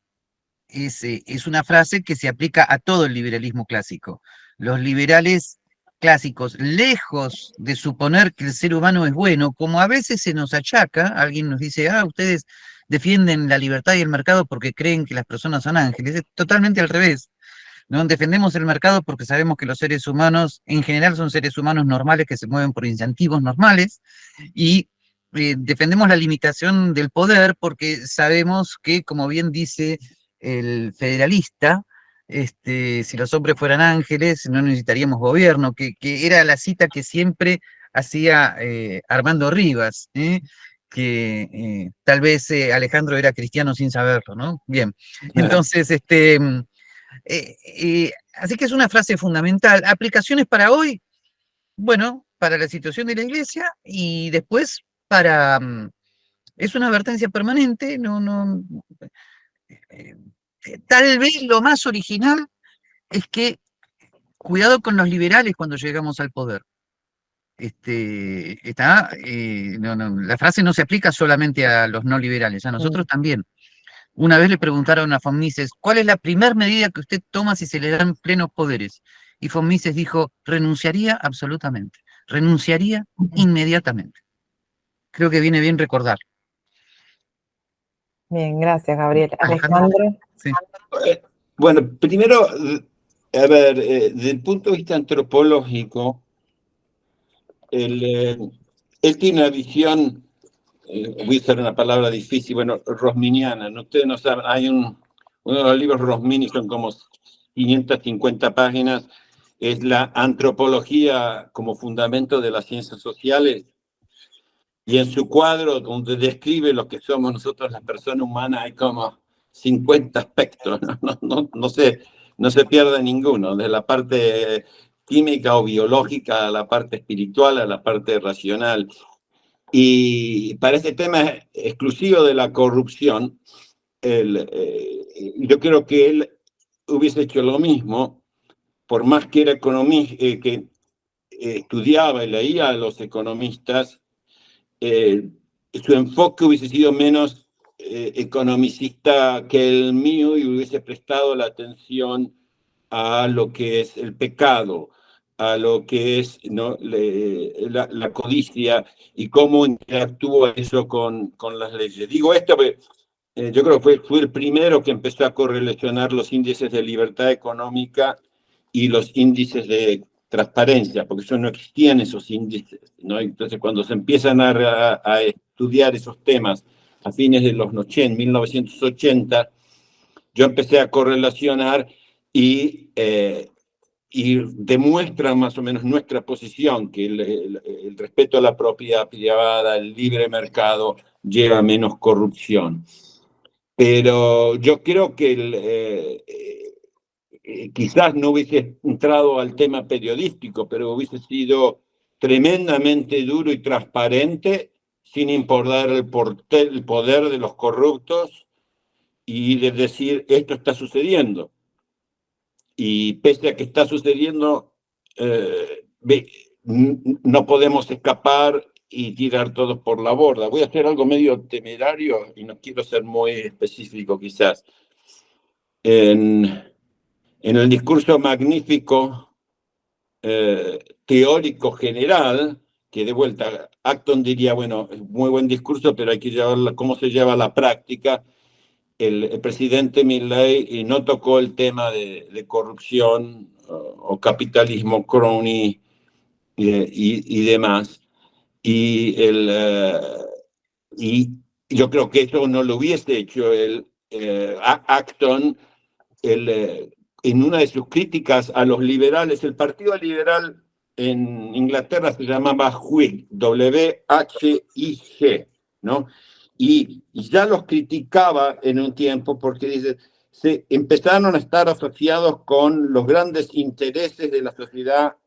frase que se aplica a todo el liberalismo clásico. Los liberales clásicos, lejos de suponer que el ser humano es bueno, como a veces se nos achaca, alguien nos dice, ustedes defienden la libertad y el mercado porque creen que las personas son ángeles, es totalmente al revés. ¿No? Defendemos el mercado porque sabemos que los seres humanos en general son seres humanos normales que se mueven por incentivos normales y defendemos la limitación del poder porque sabemos que, como bien dice el federalista, si los hombres fueran ángeles no necesitaríamos gobierno, que era la cita que siempre hacía Armando Rivas, que tal vez Alejandro era cristiano sin saberlo, ¿no? Bien, entonces, así que es una frase fundamental. Aplicaciones para hoy, bueno, para la situación de la iglesia y después para... es una advertencia permanente, eh, tal vez lo más original es que cuidado con los liberales cuando llegamos al poder. La frase no se aplica solamente a los no liberales, a nosotros también. Una vez le preguntaron a von Mises, ¿cuál es la primera medida que usted toma si se le dan plenos poderes? Y von Mises dijo, renunciaría absolutamente, renunciaría inmediatamente. Creo que viene bien recordar. Bien, gracias, Gabriel. Alejandro. Alejandro. Sí. Bueno, primero, a ver, desde el punto de vista antropológico, él tiene una visión, voy a usar una palabra difícil, bueno, rosminiana, ¿no? Ustedes no saben, hay uno de los libros Rosmini, son como 550 páginas, es la antropología como fundamento de las ciencias sociales, y en su cuadro, donde describe lo que somos nosotros las personas humanas, hay como 50 aspectos, no se pierde ninguno, desde la parte química o biológica a la parte espiritual, a la parte racional. Y para este tema exclusivo de la corrupción, yo creo que él hubiese hecho lo mismo, por más que era economista, que estudiaba y leía a los economistas, su enfoque hubiese sido menos economicista que el mío y hubiese prestado la atención a lo que es el pecado, a lo que es, ¿no? la codicia y cómo interactúa eso con las leyes. Digo esto porque yo creo que fue el primero que empezó a correlacionar los índices de libertad económica y los índices de transparencia, porque eso no existían esos índices, ¿no? Entonces, cuando se empiezan a estudiar esos temas a fines de los 1980, yo empecé a correlacionar y demuestra más o menos nuestra posición, que el respeto a la propiedad privada, el libre mercado, lleva a menos corrupción. Pero yo creo que quizás no hubiese entrado al tema periodístico, pero hubiese sido tremendamente duro y transparente, sin importar el poder de los corruptos, y de decir, esto está sucediendo. Y pese a que está sucediendo, no podemos escapar y tirar todos por la borda. Voy a hacer algo medio temerario y no quiero ser muy específico quizás. En el discurso magnífico teórico general, que de vuelta Acton diría, bueno, muy buen discurso, pero hay que llevarlo, ¿cómo se lleva a la práctica? El presidente Milley no tocó el tema de corrupción o capitalismo crony y demás. Y yo creo que eso no lo hubiese hecho Acton. En una de sus críticas a los liberales, el Partido Liberal en Inglaterra se llamaba Whig, W-H-I-G, ¿no? Y ya los criticaba en un tiempo porque dice, se empezaron a estar asociados con los grandes intereses de la sociedad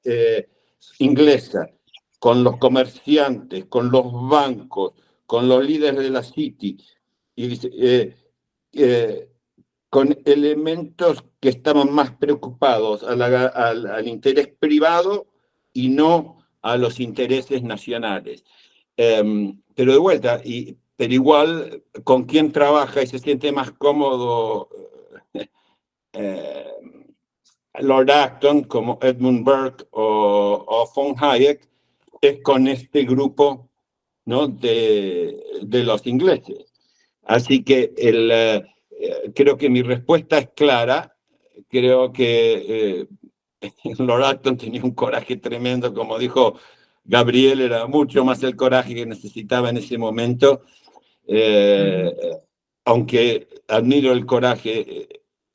inglesa, con los comerciantes, con los bancos, con los líderes de la City, y con elementos que estaban más preocupados al interés privado y no a los intereses nacionales. Pero de vuelta, pero igual, con quien trabaja y se siente más cómodo Lord Acton como Edmund Burke o o von Hayek es con este grupo, ¿no?, de los ingleses. Así que creo que mi respuesta es clara. Creo que Lord Acton tenía un coraje tremendo, como dijo Gabriel, era mucho más el coraje que necesitaba en ese momento. Aunque admiro el coraje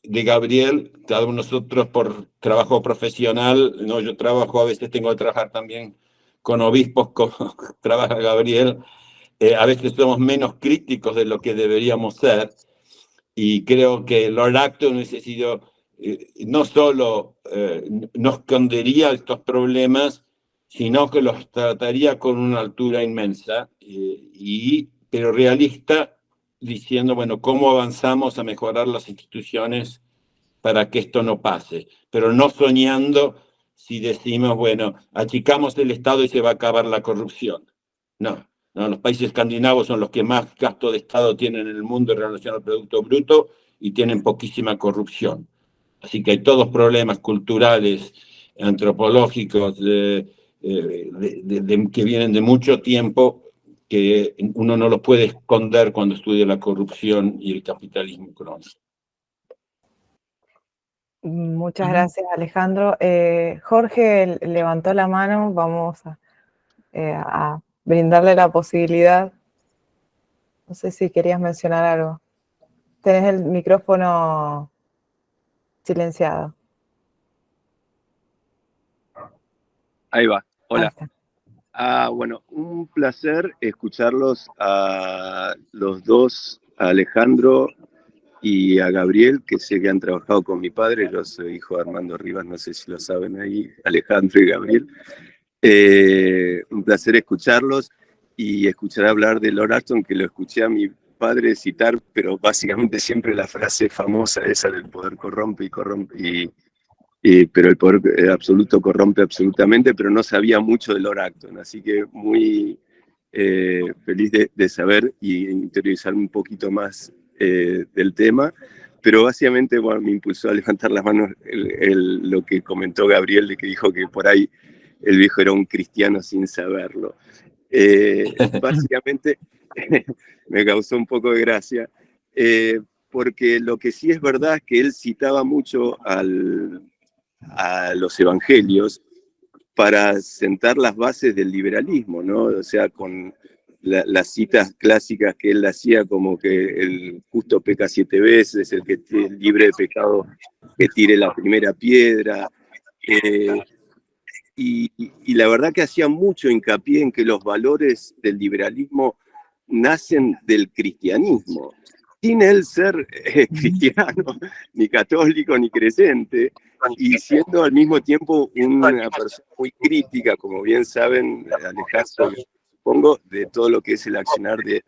de Gabriel, cada uno de nosotros por trabajo profesional, ¿no? Yo trabajo, a veces tengo que trabajar también con obispos, como trabaja Gabriel, a veces somos menos críticos de lo que deberíamos ser, y creo que Lord Acton hubiese sido, no solo no escondería estos problemas, sino que los trataría con una altura inmensa, pero realista, diciendo, bueno, ¿cómo avanzamos a mejorar las instituciones para que esto no pase? Pero no soñando si decimos, bueno, achicamos el Estado y se va a acabar la corrupción. No, los países escandinavos son los que más gasto de Estado tienen en el mundo en relación al Producto Bruto y tienen poquísima corrupción. Así que hay todos problemas culturales, antropológicos, que vienen de mucho tiempo, que uno no los puede esconder cuando estudia la corrupción y el capitalismo crónico. Muchas gracias, Alejandro. Jorge levantó la mano, vamos a brindarle la posibilidad. No sé si querías mencionar algo. Tenés el micrófono silenciado. Ahí va, hola. Bueno, un placer escucharlos a los dos, a Alejandro y a Gabriel, que sé que han trabajado con mi padre. Yo soy hijo de Armando Rivas, no sé si lo saben ahí, Alejandro y Gabriel. Un placer escucharlos y escuchar hablar de Lord Acton, que lo escuché a mi padre citar, pero básicamente siempre la frase famosa esa del poder corrompe y corrompe, pero el poder absoluto corrompe absolutamente, pero no sabía mucho de Lord Acton, así que muy feliz de saber y interiorizarme un poquito más del tema. Pero básicamente, bueno, me impulsó a levantar las manos lo que comentó Gabriel, de que dijo que por ahí el viejo era un cristiano sin saberlo. Básicamente me causó un poco de gracia, porque lo que sí es verdad es que él citaba mucho a los evangelios para sentar las bases del liberalismo, ¿no? O sea, con las citas clásicas que él hacía, como que el justo peca 7 veces, el que esté libre de pecado que tire la primera piedra, y la verdad que hacía mucho hincapié en que los valores del liberalismo nacen del cristianismo, sin él ser cristiano, ni católico, ni creyente, y siendo al mismo tiempo una persona muy crítica, como bien saben, Alejandro, supongo, de todo lo que es el accionar de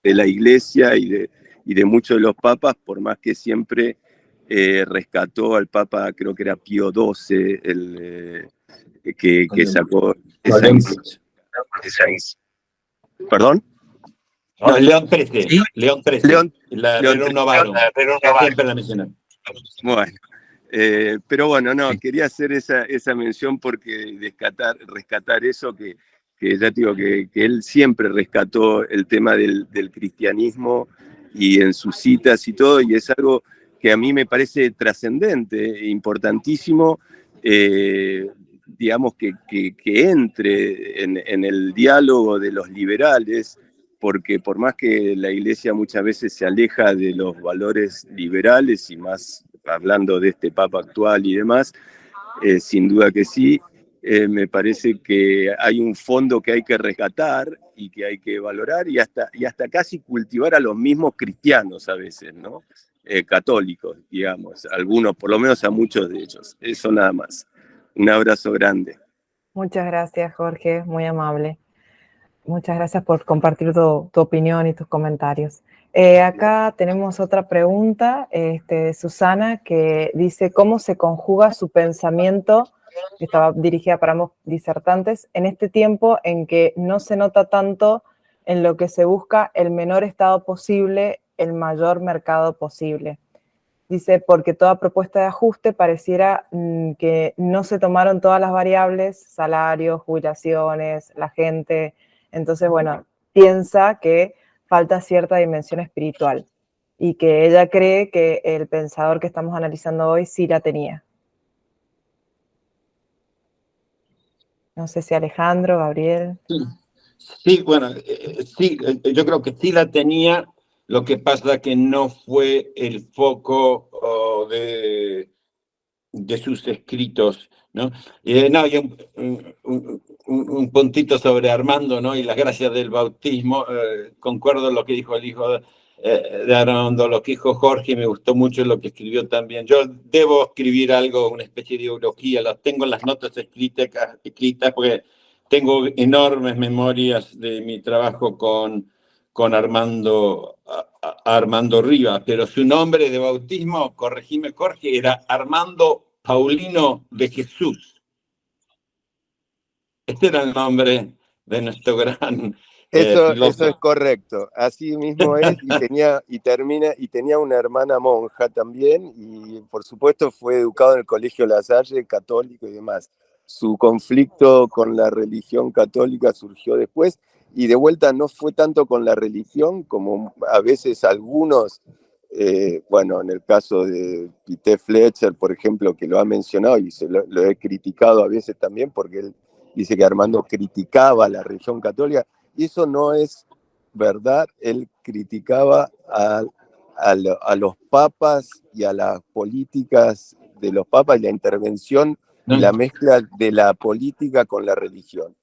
la Iglesia y de muchos de los papas, por más que siempre rescató al Papa, creo que era Pío XII, que sacó esa ¿Perdón? No, León XIII. ¿Sí? León XIII. Era un novaro. Siempre la mencionan. Bueno, pero bueno, no, quería hacer esa mención porque rescatar eso que ya digo que él siempre rescató el tema del cristianismo y en sus citas y todo, y es algo que a mí me parece trascendente, importantísimo, digamos que entre en el diálogo de los liberales, porque por más que la Iglesia muchas veces se aleja de los valores liberales, y más hablando de este Papa actual y demás, sin duda que sí, me parece que hay un fondo que hay que rescatar y que hay que valorar y hasta casi cultivar a los mismos cristianos a veces, ¿no? Católicos, digamos, algunos, por lo menos a muchos de ellos. Eso nada más. Un abrazo grande. Muchas gracias, Jorge, muy amable. Muchas gracias por compartir tu opinión y tus comentarios. Acá tenemos otra pregunta de Susana, que dice: ¿cómo se conjuga su pensamiento, que estaba dirigida para ambos disertantes, en este tiempo en que no se nota tanto en lo que se busca el menor Estado posible, el mayor mercado posible? Dice, porque toda propuesta de ajuste pareciera que no se tomaron todas las variables, salarios, jubilaciones, la gente. Entonces, bueno, piensa que falta cierta dimensión espiritual y que ella cree que el pensador que estamos analizando hoy sí la tenía. No sé si Alejandro, Gabriel. Sí, bueno, sí, yo creo que sí la tenía, lo que pasa que no fue el foco de sus escritos, ¿no? No, y un puntito sobre Armando, ¿no? Y las gracias del bautismo. Concuerdo en lo que dijo el hijo de Armando, lo que dijo Jorge, me gustó mucho lo que escribió también. Yo debo escribir algo, una especie de ideología, las tengo en las notas escritas porque tengo enormes memorias de mi trabajo con Armando Rivas, pero su nombre de bautismo, corregime Jorge, era Armando Paulino de Jesús. Este era el nombre de nuestro gran Eso es filósofo. correcto, así mismo es, y tenía una hermana monja también, y por supuesto fue educado en el Colegio La Salle, católico y demás. Su conflicto con la religión católica surgió después, y de vuelta no fue tanto con la religión como a veces algunos, bueno, en el caso de Pité Fletcher, por ejemplo, que lo ha mencionado, y lo he criticado a veces también, porque él dice que Armando criticaba la religión católica, y eso no es verdad. Él criticaba a los papas y a las políticas de los papas y la intervención y la mezcla de la política con la religión.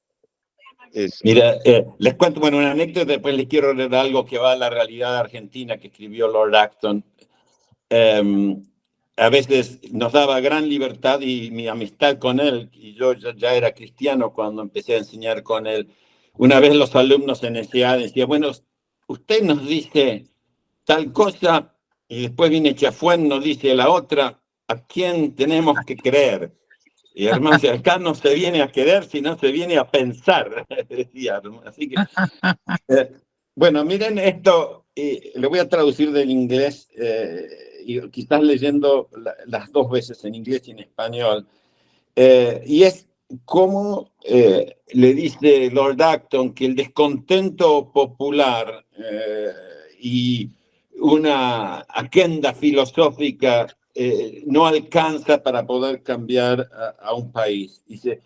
Eso. Mira, les cuento una anécdota, después les quiero leer algo que va a la realidad argentina que escribió Lord Acton. A veces nos daba gran libertad, y mi amistad con él, y yo ya era cristiano cuando empecé a enseñar con él. Una vez los alumnos en SA decían, bueno, usted nos dice tal cosa y después viene Chafuén, nos dice la otra, ¿a quién tenemos que creer? Y hermano, acá no se viene a querer, sino se viene a pensar, decía. Así que, bueno, miren esto, lo voy a traducir del inglés, y quizás leyendo las dos veces en inglés y en español. Y es como le dice Lord Acton que el descontento popular y una agenda filosófica no alcanza para poder cambiar a un país. Dice,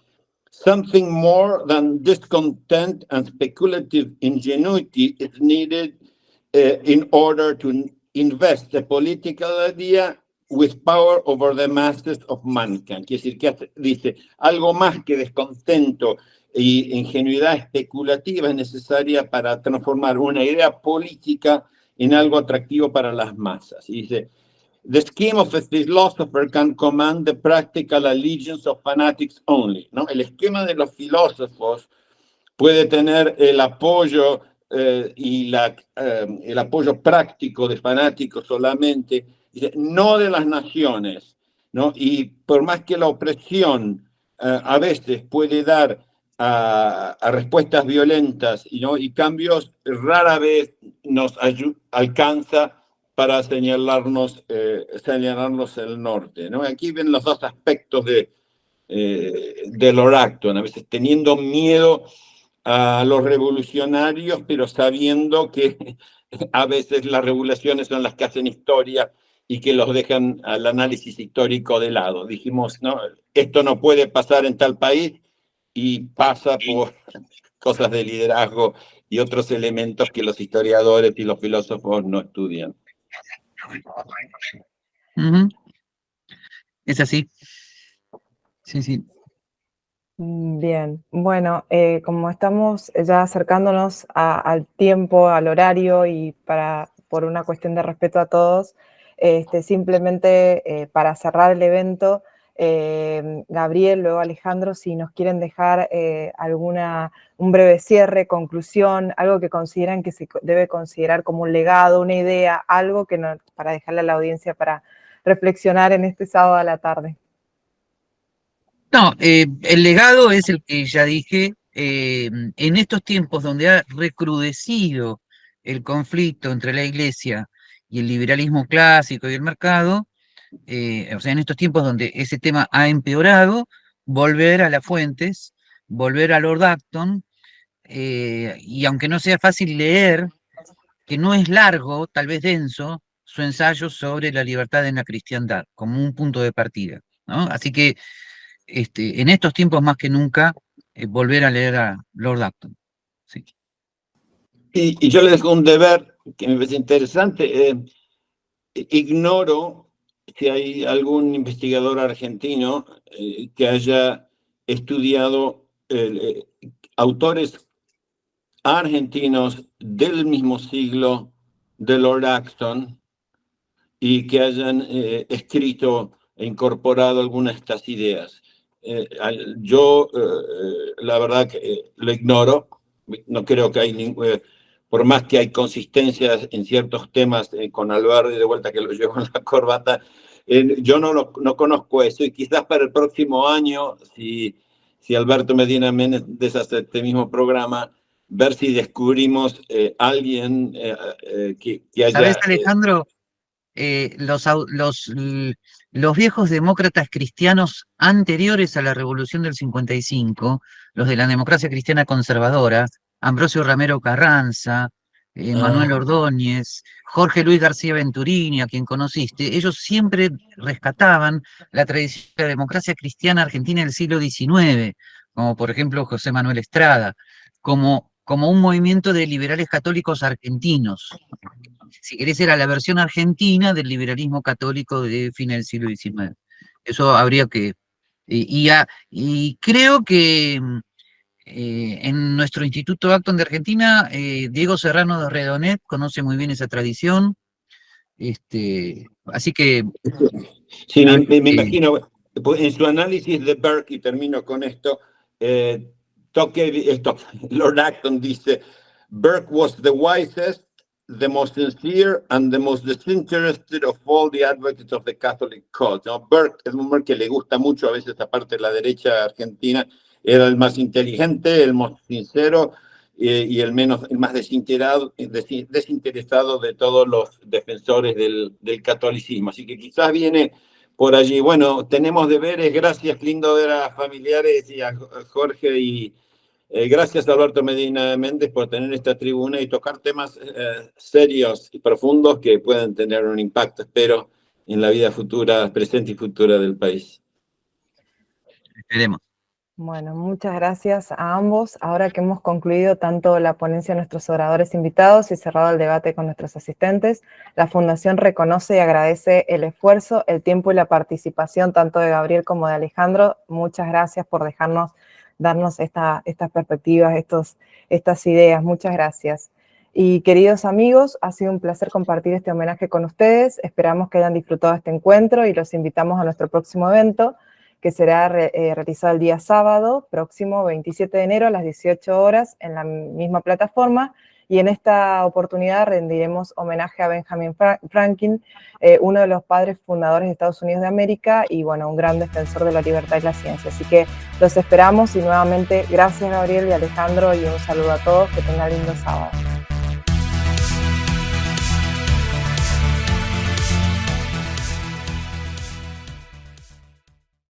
something more than discontent and speculative ingenuity is needed in order to invest the political idea with power over the masses of mankind. Quiere decir que dice, algo más que descontento y ingenuidad especulativa es necesaria para transformar una idea política en algo atractivo para las masas. Y dice, the scheme of a philosopher can command the practical allegiance of fanatics only. ¿No? El esquema de los filósofos puede tener el apoyo y el apoyo práctico de fanáticos solamente, no de las naciones, ¿no? Y por más que la opresión a veces puede dar a respuestas violentas, ¿no? Y cambios, rara vez nos alcanza para señalarnos el norte, ¿no? Aquí ven los dos aspectos de Lord Acton, a veces teniendo miedo a los revolucionarios, pero sabiendo que a veces las revoluciones son las que hacen historia y que los dejan al análisis histórico de lado. Dijimos, no, esto no puede pasar en tal país, y pasa por cosas de liderazgo y otros elementos que los historiadores y los filósofos no estudian. Es así. Sí, sí. Bien, bueno, como estamos ya acercándonos al tiempo, al horario, y por una cuestión de respeto a todos, simplemente para cerrar el evento, Gabriel, luego Alejandro, si nos quieren dejar un breve cierre, conclusión, algo que consideran que se debe considerar como un legado, una idea, algo que para dejarle a la audiencia para reflexionar en este sábado a la tarde. No, el legado es el que ya dije. En estos tiempos donde ha recrudecido el conflicto entre la Iglesia y el liberalismo clásico y el mercado, o sea, en estos tiempos donde ese tema ha empeorado, volver a las fuentes, volver a Lord Acton, y aunque no sea fácil leer, que no es largo, tal vez denso, su ensayo sobre la libertad en la cristiandad, como un punto de partida, ¿no? Así que en estos tiempos más que nunca, volver a leer a Lord Acton. Sí. Y yo le dejo un deber que me parece interesante. Ignoro si hay algún investigador argentino que haya estudiado autores argentinos del mismo siglo de Lord Acton y que hayan escrito e incorporado algunas de estas ideas. Yo, la verdad, que lo ignoro. No creo que hay por más que hay consistencias en ciertos temas con Alberto, de vuelta que lo llevo en la corbata, yo no conozco eso, y quizás para el próximo año, si Alberto Medina Méndez hace este mismo programa, ver si descubrimos alguien que haya... ¿Sabés, Alejandro? Los viejos demócratas cristianos anteriores a la Revolución del 55, los de la democracia cristiana conservadora, Ambrosio Ramero Carranza, Manuel Ordóñez, Jorge Luis García Venturini, a quien conociste, ellos siempre rescataban la tradición de la democracia cristiana argentina del siglo XIX, como por ejemplo José Manuel Estrada, como un movimiento de liberales católicos argentinos. Si querés, era la versión argentina del liberalismo católico de fines del siglo XIX. Eso habría que... Y creo que en nuestro Instituto Acton de Argentina, Diego Serrano de Redonet conoce muy bien esa tradición. Así que... Sí, me imagino, en su análisis de Burke, y termino con esto, Lord Acton dice, Burke was the wisest, the most sincere, and the most disinterested of all the advocates of the Catholic cause. ¿No? Burke es un hombre que le gusta mucho a veces aparte de la derecha argentina, era el más inteligente, el más sincero y el más desinteresado de todos los defensores del catolicismo. Así que quizás viene por allí. Bueno, tenemos deberes. Gracias, lindo ver a familiares y a Jorge, y gracias a Alberto Medina Méndez por tener esta tribuna y tocar temas serios y profundos que pueden tener un impacto, espero, en la vida futura, presente y futura del país. Esperemos. Bueno, muchas gracias a ambos. Ahora que hemos concluido tanto la ponencia de nuestros oradores invitados y cerrado el debate con nuestros asistentes, la Fundación reconoce y agradece el esfuerzo, el tiempo y la participación tanto de Gabriel como de Alejandro. Muchas gracias por darnos estas perspectivas, estas ideas. Muchas gracias. Y queridos amigos, ha sido un placer compartir este homenaje con ustedes. Esperamos que hayan disfrutado este encuentro y los invitamos a nuestro próximo evento, que será realizado el día sábado, próximo 27 de enero a las 18 horas en la misma plataforma, y en esta oportunidad rendiremos homenaje a Benjamin Franklin, uno de los padres fundadores de Estados Unidos de América y, bueno, un gran defensor de la libertad y la ciencia. Así que los esperamos y nuevamente gracias, Gabriel y Alejandro, y un saludo a todos, que tengan lindo sábado.